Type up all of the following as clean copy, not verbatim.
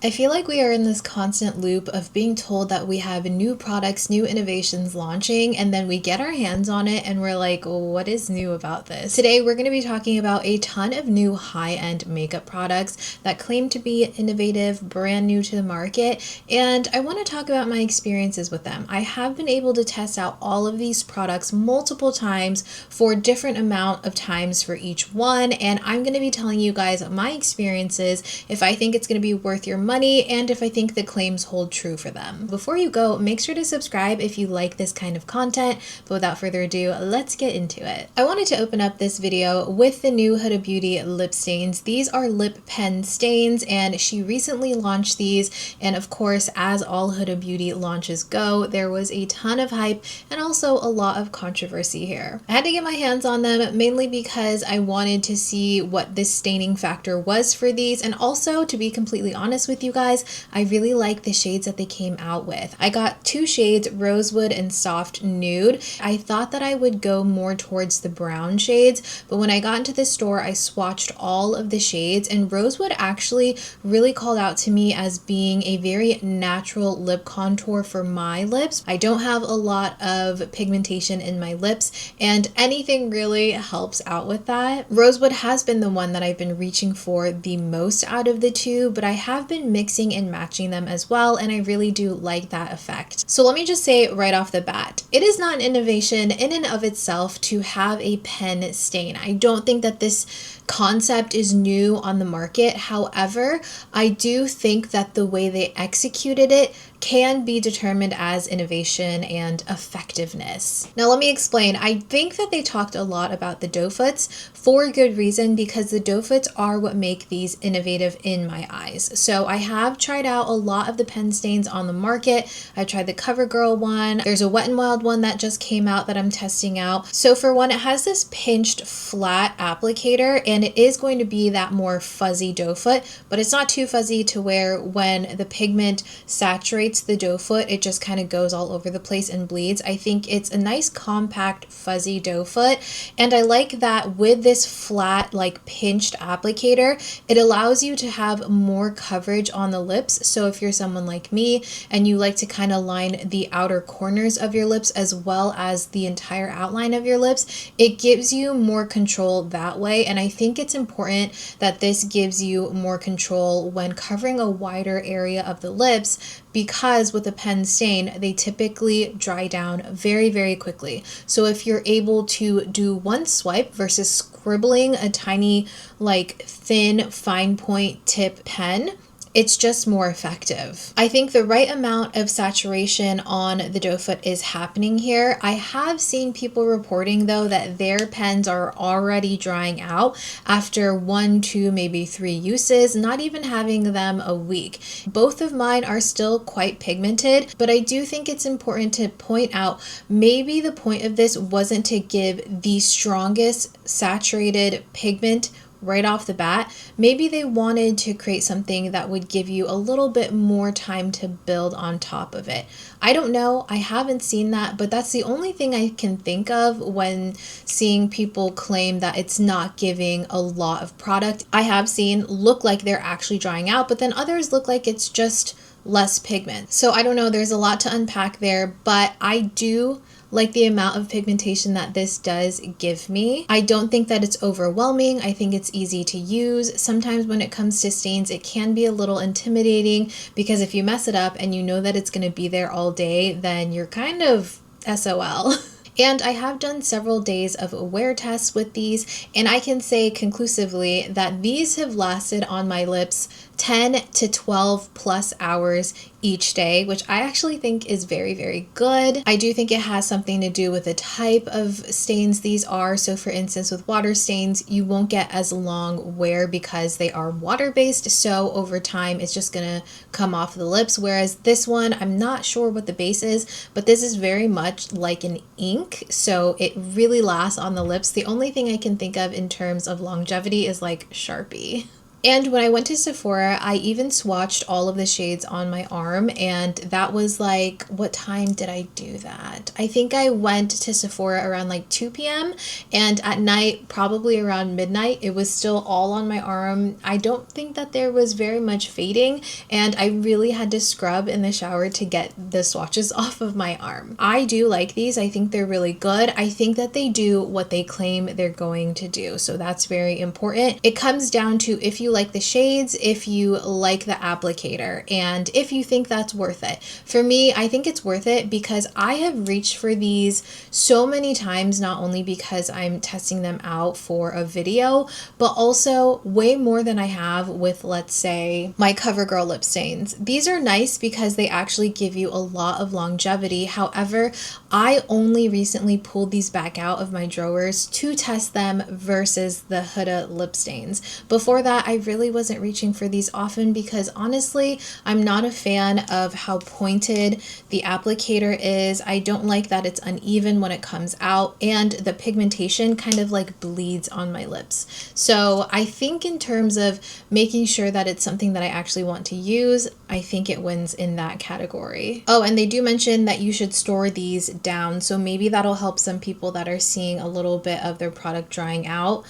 I feel like we are in this constant loop of being told that we have new products, new innovations launching, and then we get our hands on it and we're like, well, what is new about this? Today, we're going to be talking about a ton of new high-end makeup products that claim to be innovative, brand new to the market, and I want to talk about my experiences with them. I have been able to test out all of these products multiple times for a different amount of times for each one, and I'm going to be telling you guys my experiences, if I think it's going to be worth your money, and if I think the claims hold true for them. Before you go, make sure to subscribe if you like this kind of content, but without further ado, let's get into it. I wanted to open up this video with the new Huda Beauty lip stains. These are lip pen stains, and she recently launched these, and of course, as all Huda Beauty launches go, there was a ton of hype and also a lot of controversy here. I had to get my hands on them mainly because I wanted to see what this staining factor was for these, and also, to be completely honest with you guys, I really like the shades that they came out with. I got two shades, Rosewood and Soft Nude. I thought that I would go more towards the brown shades, but when I got into the store, I swatched all of the shades, and Rosewood actually really called out to me as being a very natural lip contour for my lips. I don't have a lot of pigmentation in my lips, and anything really helps out with that. Rosewood has been the one that I've been reaching for the most out of the two, but I have been mixing and matching them as well, and I really do like that effect. So let me just say right off the bat, it is not an innovation in and of itself to have a pen stain. I don't think that this concept is new on the market. However, I do think that the way they executed it can be determined as innovation and effectiveness. Now let me explain. I think that they talked a lot about the doe foots for good reason, because the doe foots are what make these innovative in my eyes. So I have tried out a lot of the pen stains on the market. I tried the CoverGirl one. There's a Wet n Wild one that just came out that I'm testing out. So for one, it has this pinched flat applicator, and it is going to be that more fuzzy doe foot, but it's not too fuzzy to where when the pigment saturates the doe foot, it just kind of goes all over the place and bleeds. I think it's a nice compact fuzzy doe foot, and I like that with this flat like pinched applicator, it allows you to have more coverage on the lips. So if you're someone like me and you like to kind of line the outer corners of your lips as well as the entire outline of your lips, it gives you more control that way, and I think it's important that this gives you more control when covering a wider area of the lips, because with a pen stain, they typically dry down very, very quickly. So if you're able to do one swipe versus scribbling a tiny, like thin, fine point tip pen, it's just more effective. I think the right amount of saturation on the doe foot is happening here. I have seen people reporting though that their pens are already drying out after 1, 2, maybe 3 uses, not even having them a week. Both of mine are still quite pigmented, but I do think it's important to point out maybe the point of this wasn't to give the strongest saturated pigment right off the bat. Maybe they wanted to create something that would give you a little bit more time to build on top of it. I don't know, I haven't seen that, but that's the only thing I can think of when seeing people claim that it's not giving a lot of product. I have seen look like they're actually drying out, but then others look like it's just less pigment. So I don't know, there's a lot to unpack there, but I do like the amount of pigmentation that this does give me. I don't think that it's overwhelming. I think it's easy to use. Sometimes when it comes to stains, it can be a little intimidating, because if you mess it up and you know that it's going to be there all day, then you're kind of SOL. And I have done several days of wear tests with these, and I can say conclusively that these have lasted on my lips 10 to 12 plus hours each day, which I actually think is very, very good. I do think it has something to do with the type of stains these are. So for instance, with water stains, you won't get as long wear because they are water-based. So over time, it's just gonna come off the lips. Whereas this one, I'm not sure what the base is, but this is very much like an ink. So it really lasts on the lips. The only thing I can think of in terms of longevity is like Sharpie. And when I went to Sephora, I even swatched all of the shades on my arm, and that was like, what time did I do that? I think I went to Sephora around like 2 p.m. and at night, probably around midnight, it was still all on my arm. I don't think that there was very much fading, and I really had to scrub in the shower to get the swatches off of my arm. I do like these. I think they're really good. I think that they do what they claim they're going to do, so that's very important. It comes down to if you like the shades, if you like the applicator, and if you think that's worth it. For me, I think it's worth it because I have reached for these so many times, not only because I'm testing them out for a video, but also way more than I have with, let's say, my CoverGirl lip stains. These are nice because they actually give you a lot of longevity. However, I only recently pulled these back out of my drawers to test them versus the Huda lip stains. Before that, I really wasn't reaching for these often because honestly, I'm not a fan of how pointed the applicator is. I don't like that it's uneven when it comes out, and the pigmentation kind of like bleeds on my lips. So I think in terms of making sure that it's something that I actually want to use, I think it wins in that category. Oh, and they do mention that you should store these down, so maybe that'll help some people that are seeing a little bit of their product drying out.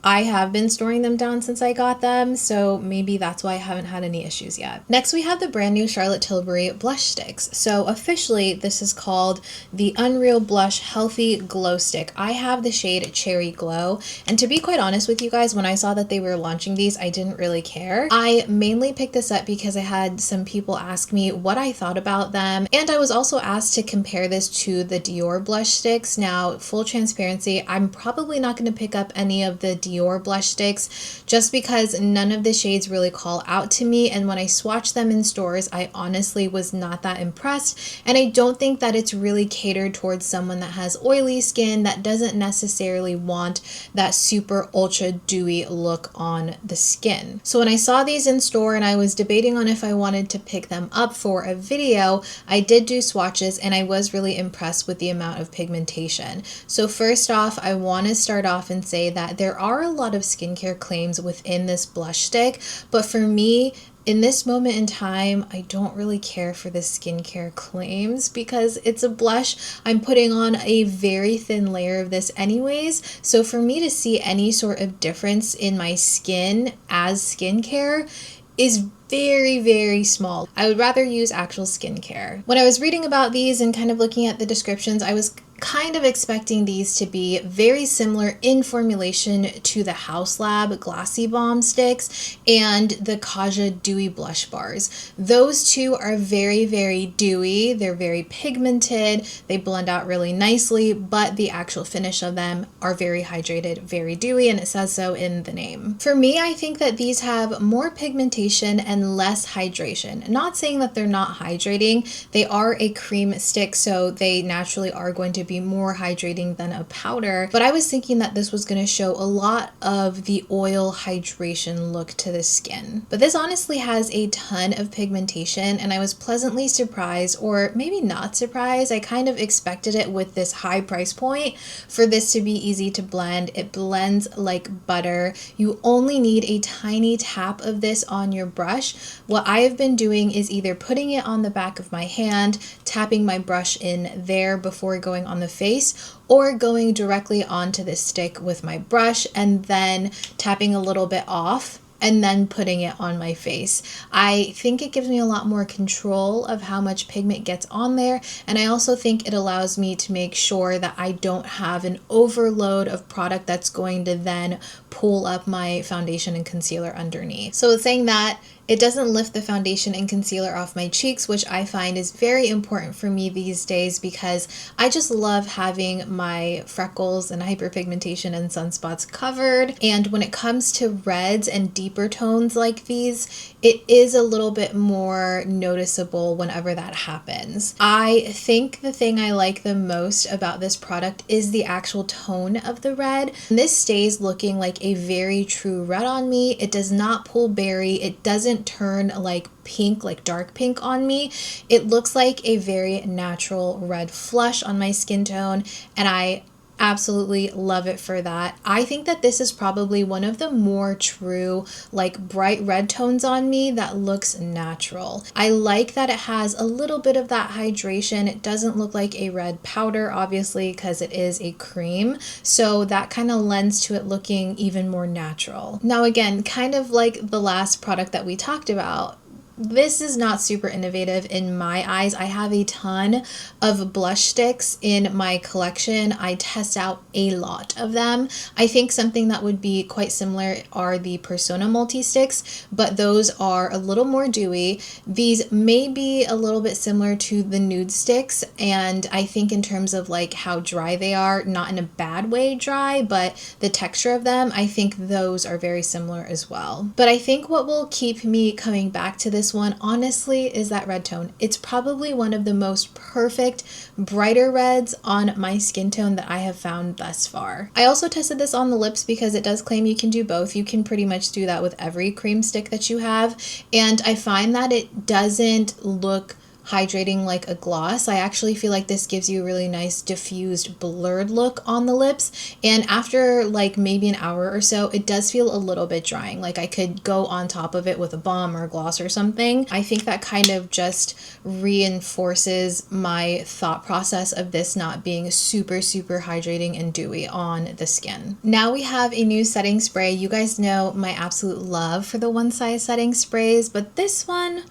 I have been storing them down since I got them, so maybe that's why I haven't had any issues yet. Next, we have the brand new Charlotte Tilbury blush sticks. So officially, this is called the Unreal Blush Healthy Glow Stick. I have the shade Cherry Glow, and to be quite honest with you guys, when I saw that they were launching these, I didn't really care. I mainly picked this up because I had some people ask me what I thought about them, and I was also asked to compare this to the Dior blush sticks. Now, full transparency, I'm probably not going to pick up any of the Dior blush sticks just because none of the shades really call out to me, and when I swatched them in stores, I honestly was not that impressed, and I don't think that it's really catered towards someone that has oily skin that doesn't necessarily want that super ultra dewy look on the skin. So when I saw these in store and I was debating on if I wanted to pick them up for a video, I did do swatches and I was really impressed with the amount of pigmentation. So first off, I want to start off and say that there are a lot of skincare claims within this blush stick, but for me, in this moment in time, I don't really care for the skincare claims because it's a blush. I'm putting on a very thin layer of this anyways, so for me to see any sort of difference in my skin as skincare is very, very small. I would rather use actual skincare. When I was reading about these and kind of looking at the descriptions, I was kind of expecting these to be very similar in formulation to the House Lab Glassy Balm sticks and the Kaja Dewy Blush Bars. Those two are very, very dewy. They're very pigmented. They blend out really nicely, but the actual finish of them are very hydrated, very dewy, and it says so in the name. For me, I think that these have more pigmentation and less hydration. Not saying that they're not hydrating. They are a cream stick, so they naturally are going to be more hydrating than a powder, but I was thinking that this was going to show a lot of the oil hydration look to the skin. But this honestly has a ton of pigmentation, and I was pleasantly surprised, or maybe not surprised. I kind of expected it with this high price point for this to be easy to blend. It blends like butter. You only need a tiny tap of this on your brush. What I have been doing is either putting it on the back of my hand, tapping my brush in there before going on the face, or going directly onto the stick with my brush and then tapping a little bit off and then putting it on my face. I think it gives me a lot more control of how much pigment gets on there, and I also think it allows me to make sure that I don't have an overload of product that's going to then pull up my foundation and concealer underneath. So saying that, it doesn't lift the foundation and concealer off my cheeks, which I find is very important for me these days because I just love having my freckles and hyperpigmentation and sunspots covered. And when it comes to reds and deeper tones like these, it is a little bit more noticeable whenever that happens. I think the thing I like the most about this product is the actual tone of the red. This stays looking like a very true red on me. It does not pull berry. It doesn't turn like pink, like dark pink on me. It looks like a very natural red flush on my skin tone, and I Absolutely love it for that. I think that this is probably one of the more true, like bright red tones on me that looks natural. I like that it has a little bit of that hydration. It doesn't look like a red powder, obviously, because it is a cream. So that kind of lends to it looking even more natural. Now, again, kind of like the last product that we talked about, this is not super innovative in my eyes. I have a ton of blush sticks in my collection. I test out a lot of them. I think something that would be quite similar are the Persona multi-sticks, but those are a little more dewy. These may be a little bit similar to the Nude sticks, and I think in terms of like how dry they are, not in a bad way dry, but the texture of them, I think those are very similar as well. But I think what will keep me coming back to this one, honestly, is that red tone. It's probably one of the most perfect, brighter reds on my skin tone that I have found thus far. I also tested this on the lips because it does claim you can do both. You can pretty much do that with every cream stick that you have. And I find that it doesn't look hydrating like a gloss. I actually feel like this gives you a really nice diffused blurred look on the lips, and after like maybe an hour or so it does feel a little bit drying, like I could go on top of it with a balm or a gloss or something. I think that kind of just reinforces my thought process of this not being super hydrating and dewy on the skin. Now we have a new setting spray. You guys know my absolute love for the one size setting sprays, but this one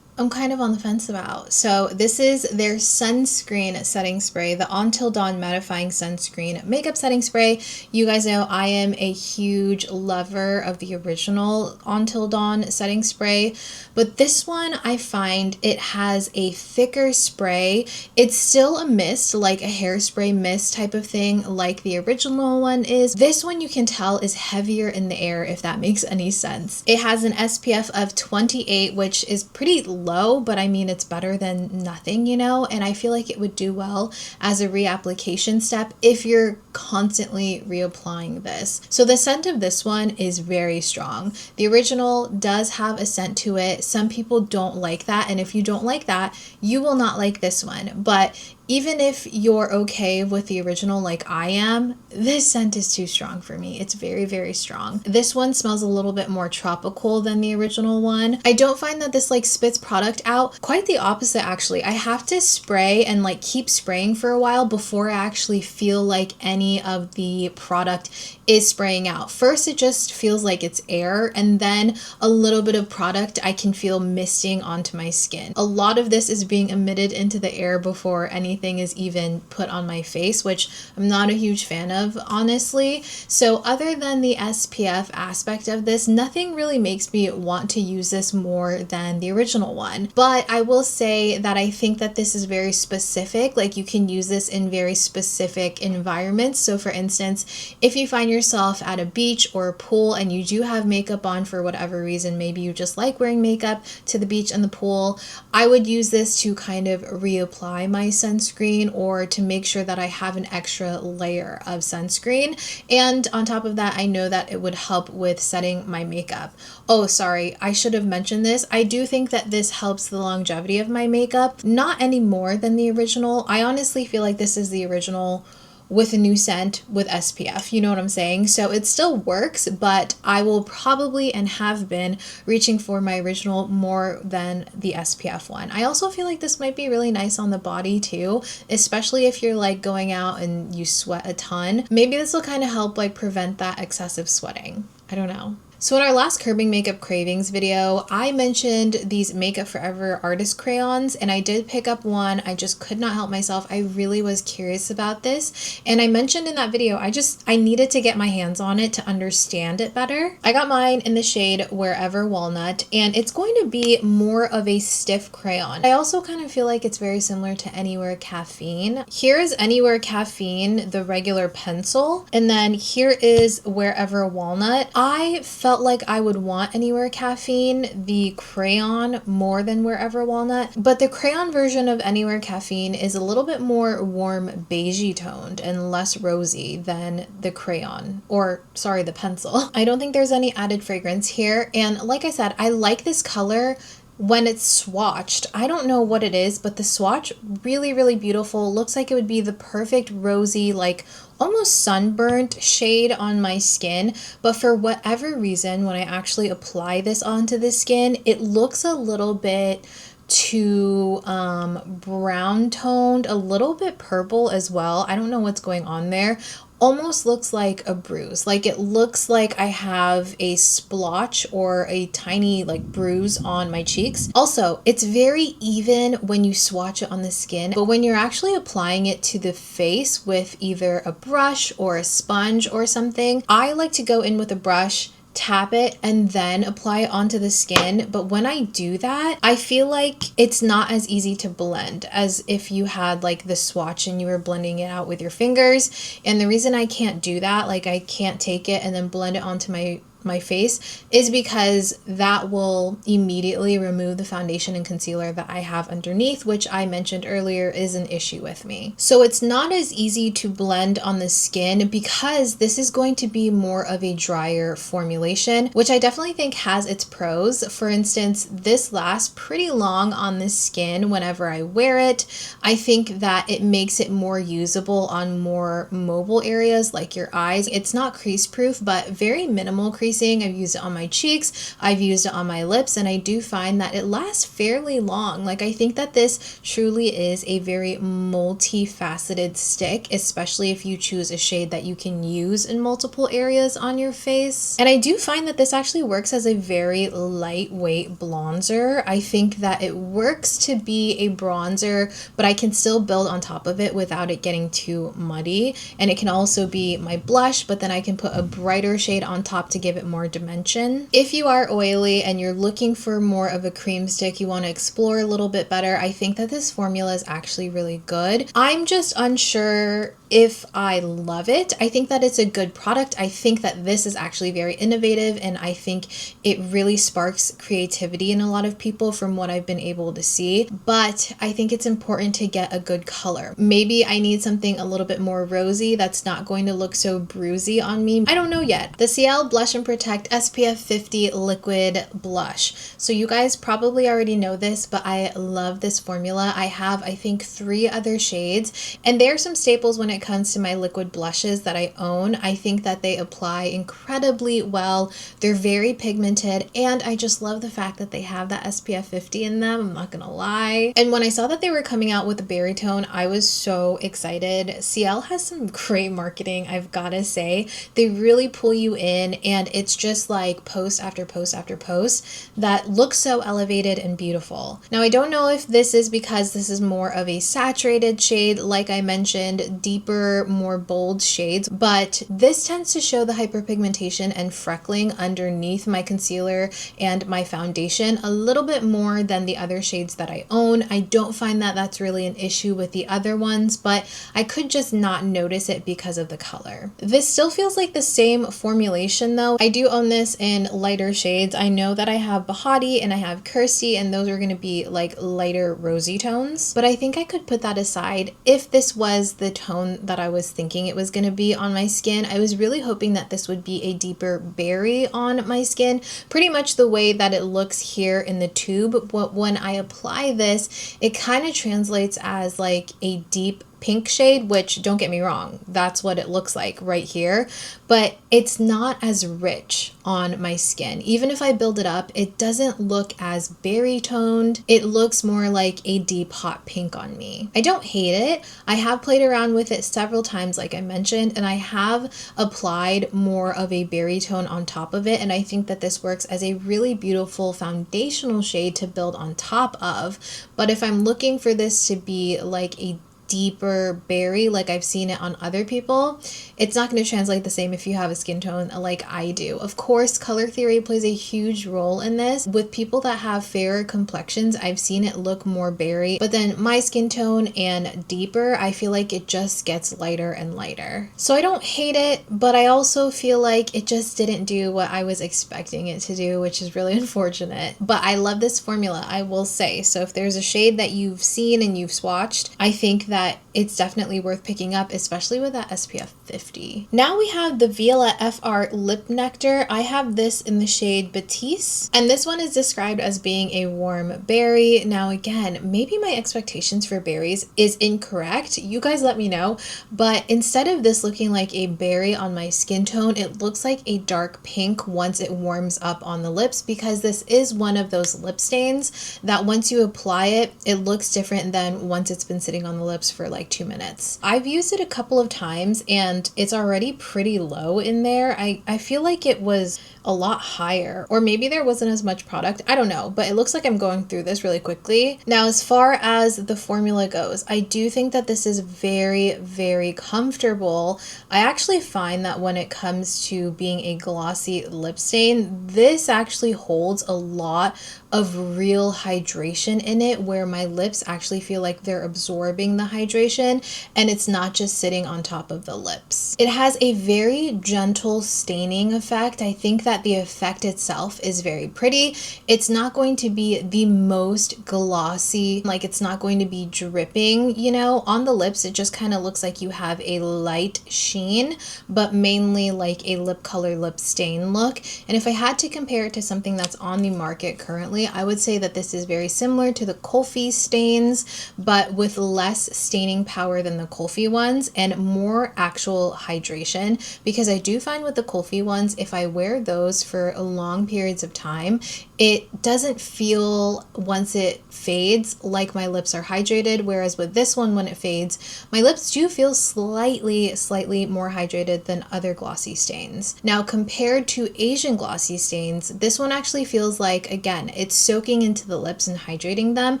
I'm kind of on the fence about. So this is their sunscreen setting spray, the Until Dawn Mattifying Sunscreen Makeup Setting Spray. You guys know I am a huge lover of the original Until Dawn setting spray, but this one I find it has a thicker spray. It's still a mist, like a hairspray mist type of thing, like the original one is. This one you can tell is heavier in the air, if that makes any sense. It has an SPF of 28, which is pretty low, but I mean it's better than nothing, you know, and I feel like it would do well as a reapplication step if you're constantly reapplying this. So the scent of this one is very strong. The original does have a scent to it. Some people don't like that, and if you don't like that, you will not like this one. But even if you're okay with the original like I am, this scent is too strong for me. It's very strong. This one smells a little bit more tropical than the original one. I don't find that this like spits product out. Quite the opposite, actually. I have to spray and like keep spraying for a while before I actually feel like any of the product is spraying out. First, it just feels like it's air, and then a little bit of product I can feel misting onto my skin. A lot of this is being emitted into the air before anything is even put on my face, which I'm not a huge fan of, honestly. So other than the SPF aspect of this, nothing really makes me want to use this more than the original one. But I will say that I think that this is very specific. Like, you can use this in very specific environments. So for instance, if you find yourself at a beach or a pool and you do have makeup on for whatever reason, maybe you just like wearing makeup to the beach and the pool, I would use this to kind of reapply my sunscreen or to make sure that I have an extra layer of sunscreen. And on top of that, I know that it would help with setting my makeup. Oh, sorry, I should have mentioned this. I do think that this helps the longevity of my makeup, not any more than the original. I honestly feel like this is the original with a new scent with SPF, you know what I'm saying? So it still works, but I will probably and have been reaching for my original more than the SPF one. I also feel like this might be really nice on the body too, especially if you're like going out and you sweat a ton. Maybe this will kind of help like prevent that excessive sweating. I don't know. So in our last Curbing Makeup Cravings video, I mentioned these Makeup Forever artist crayons, and I did pick up one. I just could not help myself. I really was curious about this, and I mentioned in that video, I needed to get my hands on it to understand it better. I got mine in the shade Wherever Walnut, and it's going to be more of a stiff crayon. I also kind of feel like it's very similar to Anywhere Caffeine. Here is Anywhere Caffeine, the regular pencil, and then here is Wherever Walnut. I felt like I would want Anywhere Caffeine, the crayon, more than Wherever Walnut, but the crayon version of Anywhere Caffeine is a little bit more warm beigey toned and less rosy than the crayon, or sorry, the pencil. I don't think there's any added fragrance here, and like I said, I like this color when it's swatched, I don't know what it is, but the swatch really, really beautiful. Looks like it would be the perfect rosy, like almost sunburnt shade on my skin. But for whatever reason, when I actually apply this onto the skin, it looks a little bit too brown toned, a little bit purple as well. I don't know what's going on there. Almost looks like a bruise. Like it looks like I have a splotch or a tiny like bruise on my cheeks. Also, it's very even when you swatch it on the skin, but when you're actually applying it to the face with either a brush or a sponge or something, I like to go in with a brush, tap it, and then apply it onto the skin. But when I do that, I feel like it's not as easy to blend as if you had like the swatch and you were blending it out with your fingers. And the reason I can't do that, like I can't take it and then blend it onto my face, is because that will immediately remove the foundation and concealer that I have underneath, which I mentioned earlier is an issue with me. So it's not as easy to blend on the skin because this is going to be more of a drier formulation, which I definitely think has its pros. For instance, this lasts pretty long on the skin whenever I wear it. I think that it makes it more usable on more mobile areas like your eyes. It's not crease proof, but very minimal crease. I've used it on my cheeks, I've used it on my lips, and I do find that it lasts fairly long. Like I think that this truly is a very multifaceted stick, especially if you choose a shade that you can use in multiple areas on your face. And I do find that this actually works as a very lightweight bronzer. I think that it works to be a bronzer, but I can still build on top of it without it getting too muddy. And it can also be my blush, but then I can put a brighter shade on top to give it more dimension. If you are oily and you're looking for more of a cream stick, you want to explore a little bit better, I think that this formula is actually really good. I'm just unsure if I love it. I think that it's a good product. I think that this is actually very innovative, and I think it really sparks creativity in a lot of people from what I've been able to see. But I think it's important to get a good color. Maybe I need something a little bit more rosy that's not going to look so bruisey on me. I don't know yet. The Ciele Blush and Protect SPF 50 Liquid Blush. So you guys probably already know this, but I love this formula. I have, I think, 3 other shades, and there are some staples when it comes to my liquid blushes that I own. I think that they apply incredibly well. They're very pigmented, and I just love the fact that they have that SPF 50 in them. I'm not gonna lie. And when I saw that they were coming out with a berry tone, I was so excited. Ciele has some great marketing, I've gotta say. They really pull you in, and it's just like post after post after post that looks so elevated and beautiful. Now, I don't know if this is because this is more of a saturated shade, like I mentioned, deeper, more bold shades, but this tends to show the hyperpigmentation and freckling underneath my concealer and my foundation a little bit more than the other shades that I own. I don't find that that's really an issue with the other ones, but I could just not notice it because of the color. This still feels like the same formulation though. I do own this in lighter shades. I know that I have Bahati and I have Kirsty, and those are going to be like lighter rosy tones, but I think I could put that aside if this was the tone that I was thinking it was going to be on my skin. I was really hoping that this would be a deeper berry on my skin, pretty much the way that it looks here in the tube, but when I apply this, it kind of translates as like a deep pink shade, which, don't get me wrong, that's what it looks like right here, but it's not as rich on my skin. Even if I build it up, it doesn't look as berry toned. It looks more like a deep hot pink on me. I don't hate it. I have played around with it several times, like I mentioned, and I have applied more of a berry tone on top of it, and I think that this works as a really beautiful foundational shade to build on top of. But if I'm looking for this to be like a deeper berry like I've seen it on other people, it's not going to translate the same if you have a skin tone like I do. Of course, color theory plays a huge role in this. With people that have fairer complexions, I've seen it look more berry, but then my skin tone and deeper, I feel like it just gets lighter and lighter. So I don't hate it, but I also feel like it just didn't do what I was expecting it to do, which is really unfortunate. But I love this formula, I will say. So if there's a shade that you've seen and you've swatched, I think that that it's definitely worth picking up, especially with that SPF 50. Now we have the Ciele FR Lip Nectar. I have this in the shade Batiste, and this one is described as being a warm berry. Now again, maybe my expectations for berries is incorrect. You guys let me know, but instead of this looking like a berry on my skin tone, it looks like a dark pink once it warms up on the lips, because this is one of those lip stains that once you apply it, it looks different than once it's been sitting on the lips for like 2 minutes. I've used it a couple of times and it's already pretty low in there. I feel like it was a lot higher, or maybe there wasn't as much product. I don't know, but it looks like I'm going through this really quickly. Now, as far as the formula goes, I do think that this is very, very comfortable. I actually find that when it comes to being a glossy lip stain, this actually holds a lot of real hydration in it, where my lips actually feel like they're absorbing the hydration and it's not just sitting on top of the lips. It has a very gentle staining effect. I think that the effect itself is very pretty. It's not going to be the most glossy, like it's not going to be dripping, you know, on the lips. It just kind of looks like you have a light sheen, but mainly like a lip color lip stain look. And if I had to compare it to something that's on the market currently, I would say that this is very similar to the Kulfi stains, but with less staining power than the Kulfi ones and more actual hydration, because I do find with the Kulfi ones, if I wear those for long periods of time, it doesn't feel, once it fades, like my lips are hydrated, whereas with this one, when it fades, my lips do feel slightly more hydrated than other glossy stains. Now, compared to Asian glossy stains, this one actually feels like, again, it's soaking into the lips and hydrating them,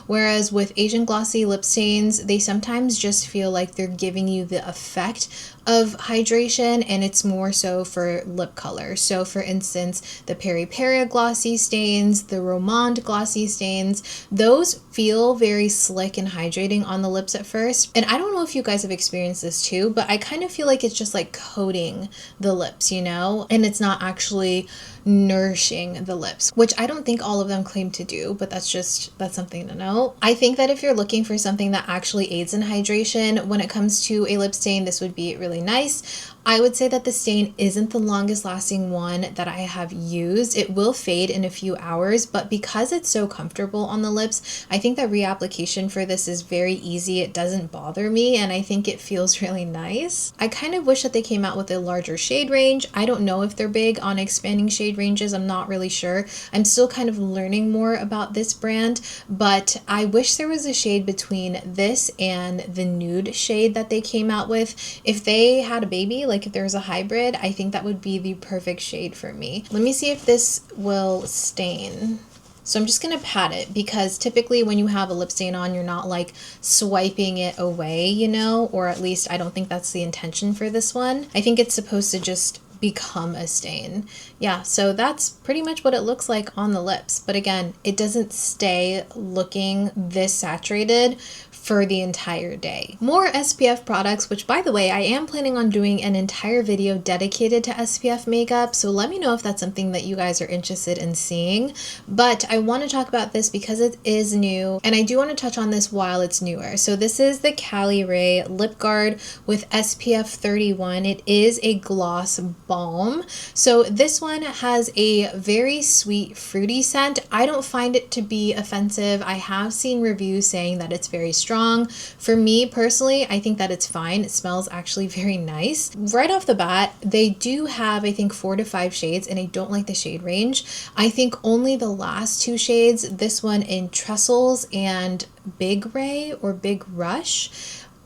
whereas with Asian glossy lip stains, they sometimes just feel like they're giving you the effect of hydration, and it's more so for lip color. So for instance, the Peri Peri glossy stains, the Romand glossy stains, those feel very slick and hydrating on the lips at first. And I don't know if you guys have experienced this too, but I kind of feel like it's just like coating the lips, you know, and it's not actually nourishing the lips, which I don't think all of them claim to do, but that's something to know. I think that if you're looking for something that actually aids in hydration when it comes to a lip stain, this would be really nice. I would say that the stain isn't the longest lasting one that I have used. It will fade in a few hours, but because it's so comfortable on the lips, I think that reapplication for this is very easy. It doesn't bother me, and I think it feels really nice. I kind of wish that they came out with a larger shade range. I don't know if they're big on expanding shade ranges. I'm not really sure. I'm still kind of learning more about this brand, but I wish there was a shade between this and the nude shade that they came out with. If they had a baby, like if there was a hybrid, I think that would be the perfect shade for me. Let me see if this will stain. So I'm just going to pat it, because typically when you have a lip stain on, you're not like swiping it away, you know, or at least I don't think that's the intention for this one. I think it's supposed to just become a stain. Yeah, so that's pretty much what it looks like on the lips. But again, it doesn't stay looking this saturated for the entire day. More SPF products, which by the way, I am planning on doing an entire video dedicated to SPF makeup, so let me know if that's something that you guys are interested in seeing. But I want to talk about this because it is new, and I do want to touch on this while it's newer. So this is the Caliray Lip Guard with SPF 31. It is a gloss balm. So this one has a very sweet fruity scent. I don't find it to be offensive. I have seen reviews saying that it's very strong. For me personally, I think that it's fine. It smells actually very nice. Right off the bat, they do have, I think, 4 to 5 shades, and I don't like the shade range. I think only the last 2 shades, this one in Trestles and Big Ray or Big Rush,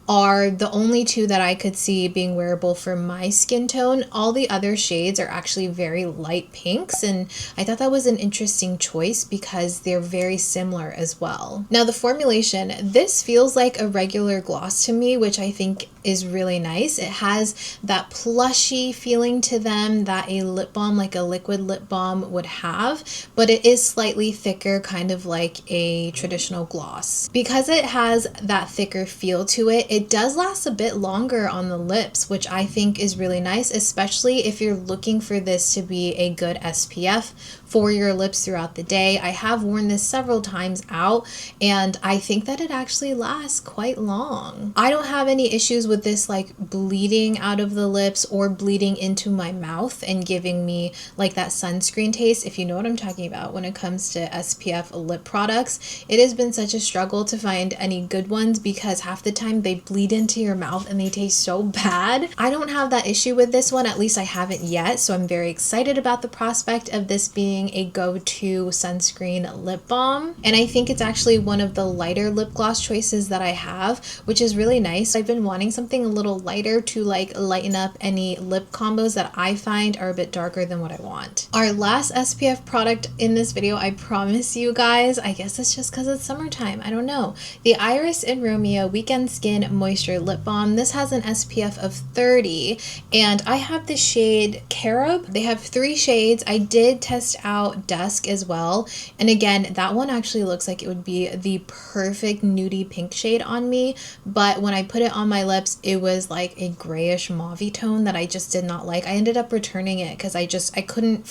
are the only 2 that I could see being wearable for my skin tone. All the other shades are actually very light pinks, and I thought that was an interesting choice because they're very similar as well. Now the formulation, this feels like a regular gloss to me, which I think is really nice. It has that plushy feeling to them that a lip balm, like a liquid lip balm, would have, but it is slightly thicker, kind of like a traditional gloss. Because it has that thicker feel to it, it does last a bit longer on the lips, which I think is really nice, especially if you're looking for this to be a good SPF for your lips throughout the day. I have worn this several times out, and I think that it actually lasts quite long. I don't have any issues with this like bleeding out of the lips or bleeding into my mouth and giving me like that sunscreen taste, if you know what I'm talking about when it comes to SPF lip products. It has been such a struggle to find any good ones because half the time they bleed into your mouth and they taste so bad. I don't have that issue with this one, at least I haven't yet, so I'm very excited about the prospect of this being a go-to sunscreen lip balm. And I think it's actually one of the lighter lip gloss choices that I have, which is really nice. I've been wanting something a little lighter to like lighten up any lip combos that I find are a bit darker than what I want. Our last SPF product in this video, I promise you guys, I guess it's just because it's summertime, I don't know. The Iris and Romeo Weekend Skin Moisture Lip Balm. This has an SPF of 30 and I have the shade Carob. They have 3 shades. I did test out Dusk as well, and again that one actually looks like it would be the perfect nudie pink shade on me, but when I put it on my lips it was like a grayish mauvey tone that I just did not like. I ended up returning it because I couldn't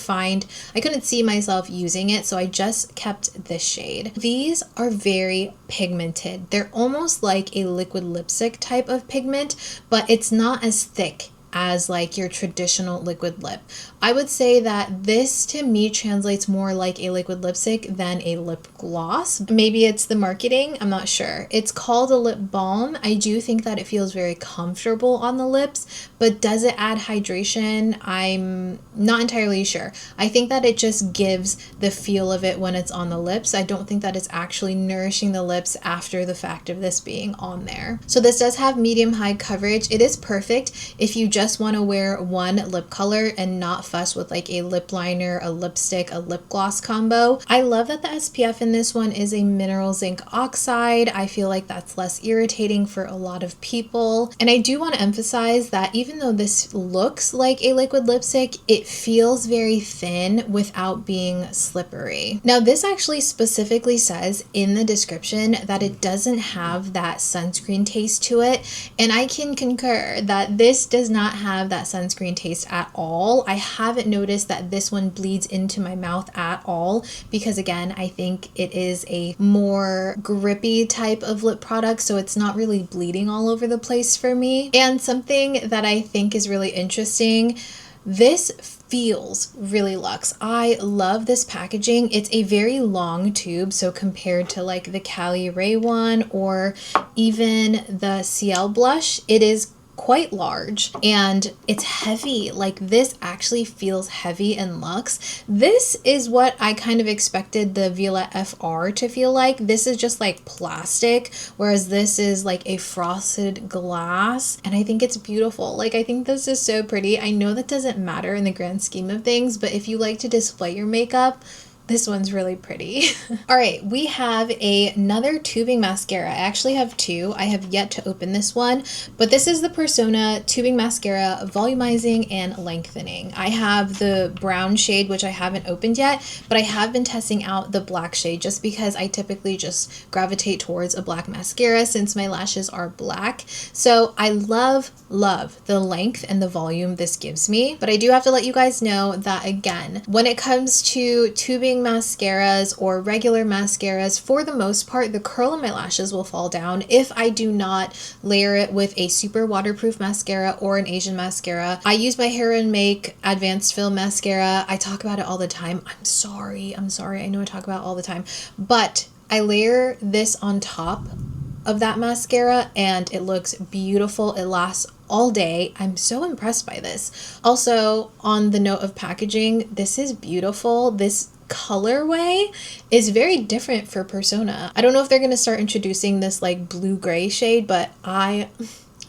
see myself using it, so I just kept this shade. These are very pigmented. They're almost like a liquid lipstick type of pigment, but it's not as thick as like your traditional liquid lip. I would say that this to me translates more like a liquid lipstick than a lip gloss. Maybe it's the marketing, I'm not sure. It's called a lip balm. I do think that it feels very comfortable on the lips, but does it add hydration? I'm not entirely sure. I think that it just gives the feel of it when it's on the lips. I don't think that it's actually nourishing the lips after the fact of this being on there. So this does have medium high coverage. It is perfect if you just want to wear one lip color and not fuss with like a lip liner, a lipstick, a lip gloss combo. I love that the SPF in this one is a mineral zinc oxide. I feel like that's less irritating for a lot of people. And I do want to emphasize that even though this looks like a liquid lipstick, it feels very thin without being slippery. Now this actually specifically says in the description that it doesn't have that sunscreen taste to it, and I can concur that this does not have that sunscreen taste at all. I haven't noticed that this one bleeds into my mouth at all because again, I think it is a more grippy type of lip product, so it's not really bleeding all over the place for me. And something that I think is really interesting, this feels really luxe. I love this packaging. It's a very long tube, so compared to like the caliray one or even the Ciele blush, it is quite large and it's heavy. Like this actually feels heavy and luxe. This is what I kind of expected the Violette FR to feel like. This is just like plastic, whereas this is like a frosted glass, and I think it's beautiful. Like I think this is so pretty. I know that doesn't matter in the grand scheme of things, but if you like to display your makeup, this one's really pretty. All right, we have another tubing mascara. I actually have 2. I have yet to open this one, but this is the Persona tubing mascara, volumizing and lengthening. I have the brown shade, which I haven't opened yet, but I have been testing out the black shade just because I typically just gravitate towards a black mascara since my lashes are black. So I love the length and the volume this gives me, but I do have to let you guys know that again, when it comes to tubing mascaras or regular mascaras, for the most part the curl in my lashes will fall down if I do not layer it with a super waterproof mascara or an Asian mascara. I use my Hair and Make Advanced Film Mascara. I talk about it all the time. I'm sorry, I know I talk about it all the time, but I layer this on top of that mascara and it looks beautiful. It lasts all day. I'm so impressed by this. Also, on the note of packaging, this is beautiful. This colorway is very different for Persona. I don't know if they're going to start introducing this like blue-gray shade, but I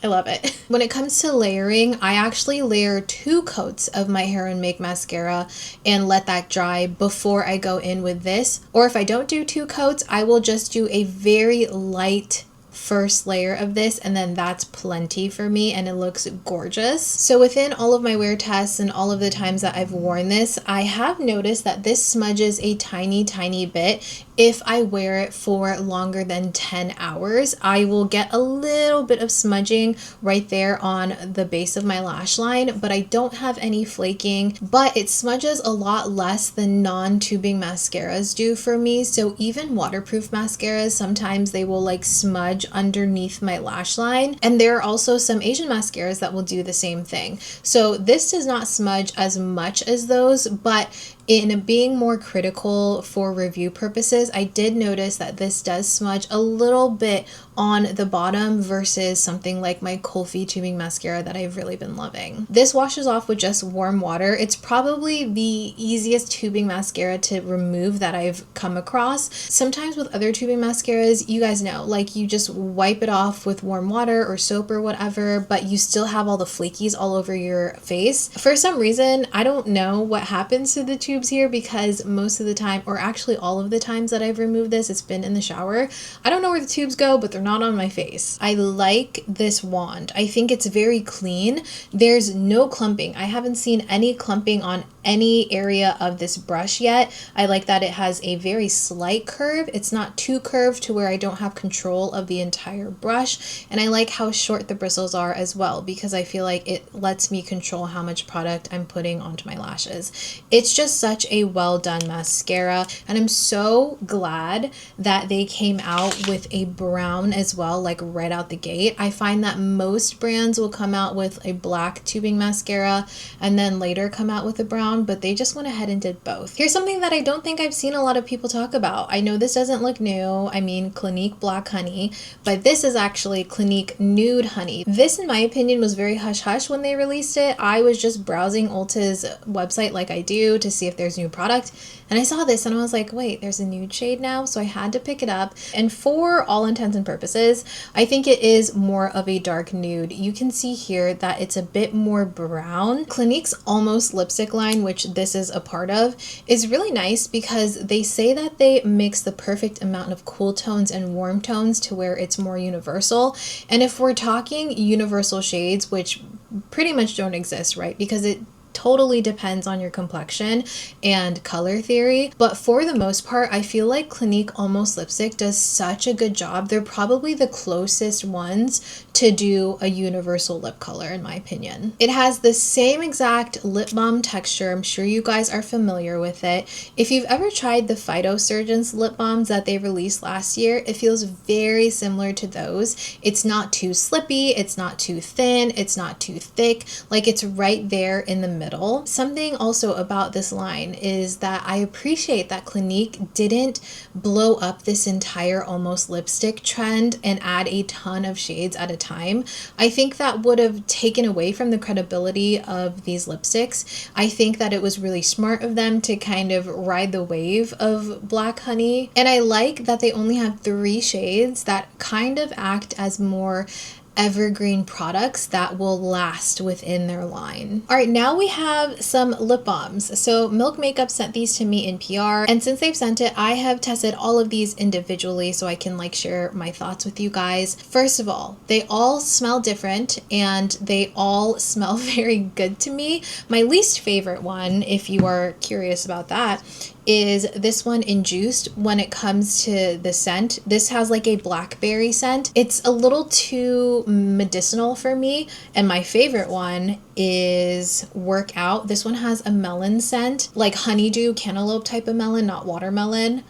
love it. When it comes to layering, I actually layer 2 coats of my Hair and Make mascara and let that dry before I go in with this. Or if I don't do 2 coats, I will just do a very light first layer of this, and then that's plenty for me, and it looks gorgeous. So within all of my wear tests and all of the times that I've worn this, I have noticed that this smudges a tiny bit. If I wear it for longer than 10 hours, I will get a little bit of smudging right there on the base of my lash line, but I don't have any flaking, but it smudges a lot less than non-tubing mascaras do for me. So even waterproof mascaras, sometimes they will like smudge underneath my lash line, and there are also some Asian mascaras that will do the same thing. So this does not smudge as much as those, but in being more critical for review purposes, I did notice that this does smudge a little bit on the bottom versus something like my Kulfi tubing mascara that I've really been loving. This washes off with just warm water. It's probably the easiest tubing mascara to remove that I've come across. Sometimes with other tubing mascaras, you guys know, like you just wipe it off with warm water or soap or whatever, but you still have all the flakies all over your face. For some reason, I don't know what happens to the tubes here, because most of the time, or actually all of the times that I've removed this, it's been in the shower. I don't know where the tubes go, but they're not on my face. I like this wand. I think it's very clean. There's no clumping. I haven't seen any clumping on any area of this brush yet. I like that it has a very slight curve. It's not too curved to where I don't have control of the entire brush. And I like how short the bristles are as well, because I feel like it lets me control how much product I'm putting onto my lashes. It's just such a well done mascara, and I'm so glad that they came out with a brown as well, like right out the gate. I find that most brands will come out with a black tubing mascara and then later come out with a brown, but they just went ahead and did both. Here's something that I don't think I've seen a lot of people talk about. I know this doesn't look new. I mean, Clinique Black Honey, but this is actually Clinique Nude Honey. This, in my opinion, was very hush-hush when they released it. I was just browsing Ulta's website like I do to see if there's new product, and I saw this and I was like, wait, there's a nude shade now, so I had to pick it up. And for all intents and purposes, I think it is more of a dark nude. You can see here that it's a bit more brown. Clinique's Almost lipstick line, which this is a part of, is really nice because they say that they mix the perfect amount of cool tones and warm tones to where it's more universal. And if we're talking universal shades, which pretty much don't exist, right? Because it totally depends on your complexion and color theory, but for the most part, I feel like Clinique Almost Lipstick does such a good job. They're probably the closest ones to do a universal lip color, in my opinion. It has the same exact lip balm texture. I'm sure you guys are familiar with it. If you've ever tried the Phytosurgeons lip balms that they released last year, it feels very similar to those. It's not too slippy, it's not too thin, it's not too thick, like it's right there in the middle. Something also about this line is that I appreciate that Clinique didn't blow up this entire almost lipstick trend and add a ton of shades at a time. I think that would have taken away from the credibility of these lipsticks. I think that it was really smart of them to kind of ride the wave of Black Honey, and I like that they only have 3 shades that kind of act as more evergreen products that will last within their line. All right, now we have some lip balms. So Milk Makeup sent these to me in PR, and since they've sent it, I have tested all of these individually so I can like share my thoughts with you guys. First of all, they all smell different and they all smell very good to me. My least favorite one, if you are curious about that, is this one Induced. When it comes to the scent, this has like a blackberry scent. It's a little too medicinal for me, and my favorite one is Workout. This one has a melon scent, like honeydew cantaloupe type of melon, not watermelon.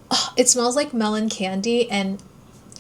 Oh, it smells like melon candy and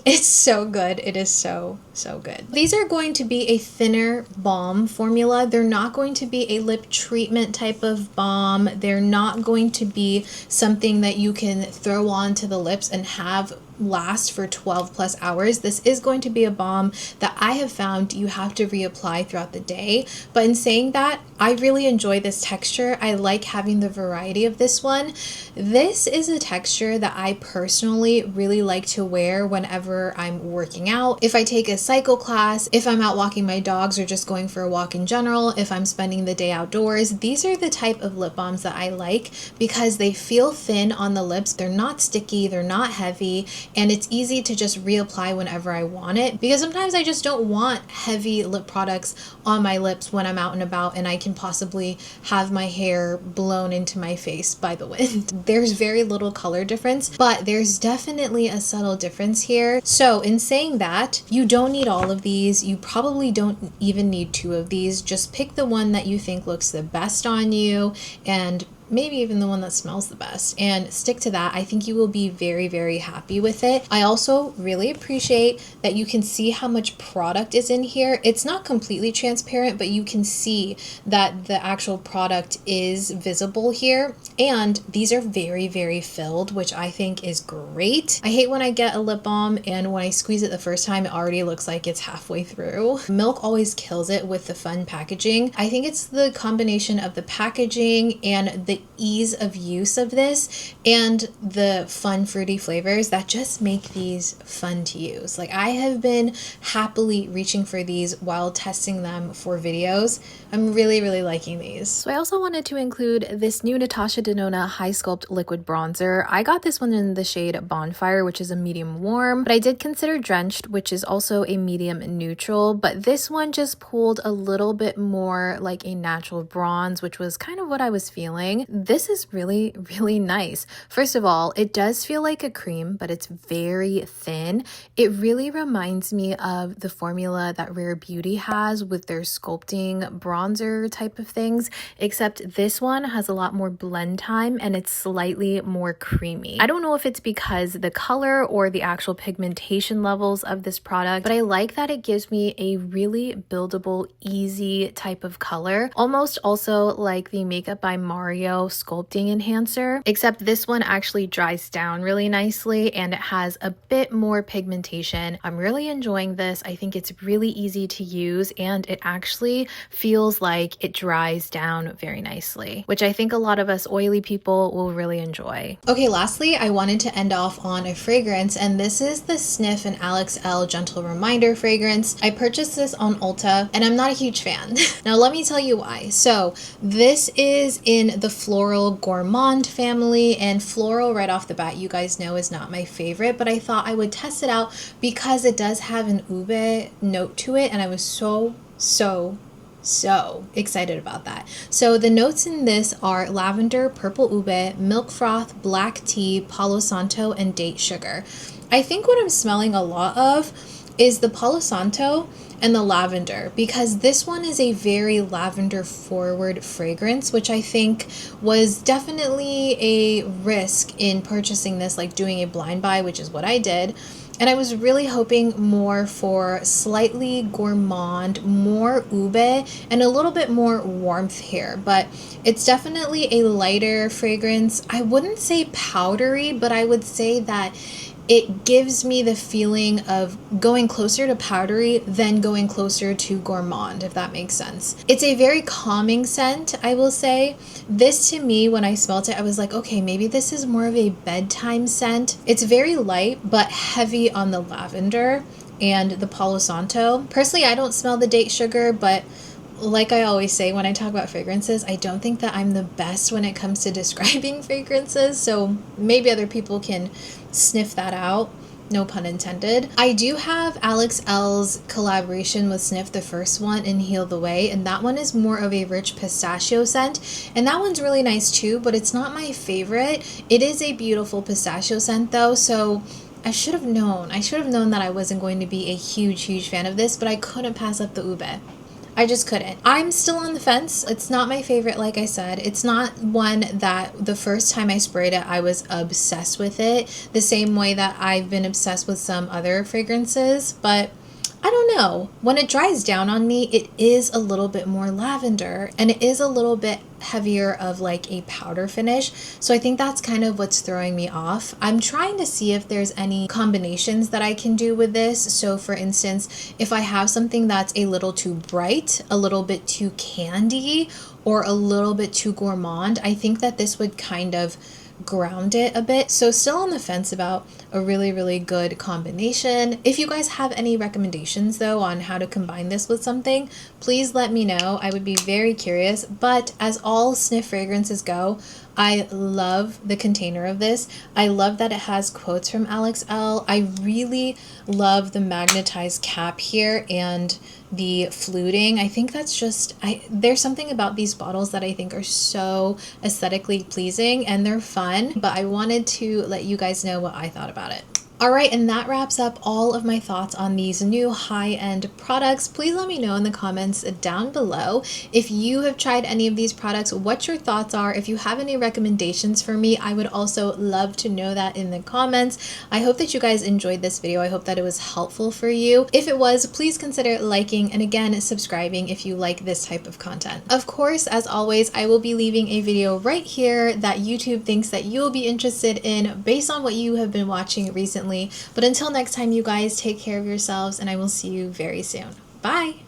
it's so good. It is so good. These are going to be a thinner balm formula. They're not going to be a lip treatment type of balm. They're not going to be something that you can throw onto the lips and have last for 12 plus hours. This is going to be a balm that I have found you have to reapply throughout the day. But in saying that, I really enjoy this texture. I like having the variety of this one. This is a texture that I personally really like to wear whenever I'm working out. If I take a cycle class, if I'm out walking my dogs or just going for a walk in general, if I'm spending the day outdoors, these are the type of lip balms that I like because they feel thin on the lips. They're not sticky, they're not heavy, and it's easy to just reapply whenever I want it, because sometimes I just don't want heavy lip products on my lips when I'm out and about and I can possibly have my hair blown into my face by the wind. There's very little color difference, but there's definitely a subtle difference here. So in saying that, you don't need all of these. You probably don't even need 2 of these. Just pick the one that you think looks the best on you, and maybe even the one that smells the best, and stick to that. I think you will be very, very happy with it. I also really appreciate that you can see how much product is in here. It's not completely transparent, but you can see that the actual product is visible here, and these are very, very filled, which I think is great. I hate when I get a lip balm and when I squeeze it the first time, it already looks like it's halfway through. Milk always kills it with the fun packaging. I think it's the combination of the packaging and the ease of use of this and the fun fruity flavors that just make these fun to use. Like, I have been happily reaching for these while testing them for videos. I'm really, really liking these. So I also wanted to include this new Natasha Denona Hy-Sculpt liquid bronzer. I got this one in the shade Bonfire, which is a medium warm, but I did consider Drenched, which is also a medium neutral, but this one just pulled a little bit more like a natural bronze, which was kind of what I was feeling. This is really, really nice. First of all, it does feel like a cream, but it's very thin. It really reminds me of the formula that Rare Beauty has with their sculpting bronzer type of things, except this one has a lot more blend time and it's slightly more creamy. I don't know if it's because the color or the actual pigmentation levels of this product, but I like that it gives me a really buildable, easy type of color, almost also like the Makeup by Mario sculpting enhancer, except this one actually dries down really nicely and it has a bit more pigmentation. I'm really enjoying this. I think it's really easy to use and it actually feels like it dries down very nicely, which I think a lot of us oily people will really enjoy. Okay, lastly, I wanted to end off on a fragrance, and this is the Snif and Alex Elle Gentle Reminder fragrance. I purchased this on Ulta and I'm not a huge fan. Now let me tell you why. So this is in the Floral Gourmand family, and floral right off the bat, you guys know, is not my favorite, but I thought I would test it out because it does have an ube note to it, and I was so excited about that. So the notes in this are lavender, purple ube, milk froth, black tea, palo santo, and date sugar. I think what I'm smelling a lot of is the palo santo and the lavender, because this one is a very lavender forward fragrance, which I think was definitely a risk in purchasing this, like doing a blind buy, which is what I did. And I was really hoping more for slightly gourmand, more ube, and a little bit more warmth here. But it's definitely a lighter fragrance. I wouldn't say powdery, but I would say that it gives me the feeling of going closer to powdery than going closer to gourmand, if that makes sense. It's a very calming scent, I will say. This, to me, when I smelled it, I was like, okay, maybe this is more of a bedtime scent. It's very light, but heavy on the lavender and the palo santo. Personally, I don't smell the date sugar, but like I always say when I talk about fragrances, I don't think that I'm the best when it comes to describing fragrances, so maybe other people can sniff that out. No pun intended. I do have Alex Elle's collaboration with Snif, the first one, in Heal the Way, and that one is more of a rich pistachio scent, and that one's really nice too, but it's not my favorite. It is a beautiful pistachio scent though, so I should have known that I wasn't going to be a huge fan of this, but I couldn't pass up the ube. I just couldn't. I'm still on the fence. It's not my favorite, like I said. It's not one that the first time I sprayed it, I was obsessed with it, the same way that I've been obsessed with some other fragrances, but I don't know. When it dries down on me, it is a little bit more lavender and it is a little bit heavier of like a powder finish. So I think that's kind of what's throwing me off. I'm trying to see if there's any combinations that I can do with this. So for instance, if I have something that's a little too bright, a little bit too candy, or a little bit too gourmand, I think that this would kind of ground it a bit. So still on the fence about a really, really good combination. If you guys have any recommendations though on how to combine this with something, please let me know. I would be very curious. But as all Snif fragrances go, I love the container of this. I love that it has quotes from Alex L. I really love the magnetized cap here and the fluting. I think that's just, there's something about these bottles that I think are so aesthetically pleasing, and they're fun, but I wanted to let you guys know what I thought about it. Alright, and that wraps up all of my thoughts on these new high-end products. Please let me know in the comments down below if you have tried any of these products, what your thoughts are. If you have any recommendations for me, I would also love to know that in the comments. I hope that you guys enjoyed this video. I hope that it was helpful for you. If it was, please consider liking and again subscribing if you like this type of content. Of course, as always, I will be leaving a video right here that YouTube thinks that you'll be interested in based on what you have been watching recently. But until next time, you guys, take care of yourselves, and I will see you very soon. Bye!